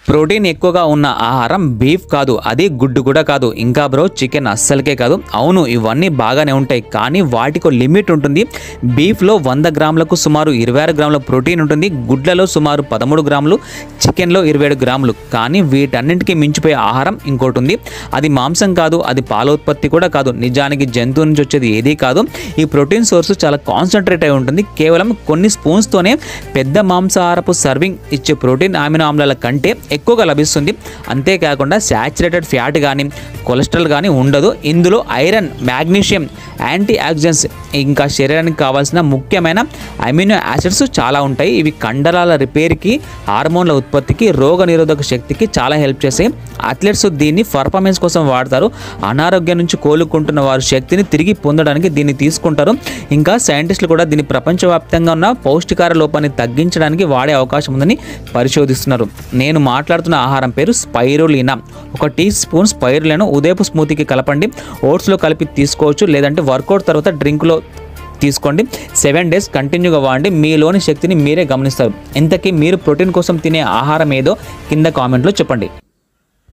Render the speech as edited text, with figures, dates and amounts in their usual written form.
Protein ఎక్కువగా ఉన్న ఆహారం బీఫ్ కాదు, అది గుడ్డు కూడా కాదు, ఇంకా బ్రో చికెన్ అస్సలకే కాదు. అవును, ఇవన్నీ బాగానే ఉంటాయి, కానీ వాటికి లిమిట్ ఉంటుంది. బీఫ్లో 100 గ్రాములకు సుమారు 26 గ్రాముల ప్రోటీన్ ఉంటుంది, గుడ్లలో సుమారు 13 గ్రాములు, చికెన్లో 27 గ్రాములు. కానీ వీటన్నింటికీ మించిపోయే ఆహారం ఇంకోటి ఉంది. అది మాంసం కాదు, అది పాల ఉత్పత్తి కూడా కాదు, నిజానికి జంతువు నుంచి వచ్చేది ఏదీ కాదు. ఈ ప్రోటీన్ సోర్స్ చాలా కాన్సన్ట్రేట్ అయి ఉంటుంది. కేవలం కొన్ని స్పూన్స్తోనే పెద్ద మాంసాహారపు సర్వింగ్ ఇచ్చే ప్రోటీన్ అమినో ఆమ్లాల కంటే ఎక్కువగా లభిస్తుంది. అంతేకాకుండా శాచురేటెడ్ ఫ్యాట్ కానీ కొలెస్ట్రాల్ కానీ ఉండదు. ఇందులో ఐరన్, మ్యాగ్నీషియం, యాంటీ ఆక్సిడెంట్స్, ఇంకా శరీరానికి కావాల్సిన ముఖ్యమైన అమినో యాసిడ్స్ చాలా ఉంటాయి. ఇవి కండరాల రిపేర్కి, హార్మోన్ల ఉత్పత్తికి, రోగ నిరోధక శక్తికి చాలా హెల్ప్ చేస్తాయి. అథ్లెట్స్ దీన్ని పర్ఫార్మెన్స్ కోసం వాడతారు. అనారోగ్యం నుంచి కోలుకుంటున్న వారు శక్తిని తిరిగి పొందడానికి దీన్ని తీసుకుంటారు. ఇంకా సైంటిస్టులు కూడా దీన్ని ప్రపంచవ్యాప్తంగా ఉన్న పౌష్టికార లోపాన్ని తగ్గించడానికి వాడే అవకాశం ఉందని పరిశోధిస్తున్నారు. నేను మాట్లాడుతున్న ఆహారం పేరు స్పైరులినా. 1 టీ స్పూన్ స్పైరులినాను ఉదయపు స్మూతీకి కలపండి. ఓట్స్లో కలిపి తీసుకోవచ్చు, లేదంటే వర్కౌట్ తర్వాత డ్రింక్లో తీసుకోండి. 7 డేస్ కంటిన్యూగా వాడండి. మీలోని శక్తిని మీరే గమనిస్తారు. ఇంతకీ మీరు ప్రోటీన్ కోసం తినే ఆహారం ఏదో కింద కామెంట్లో చెప్పండి.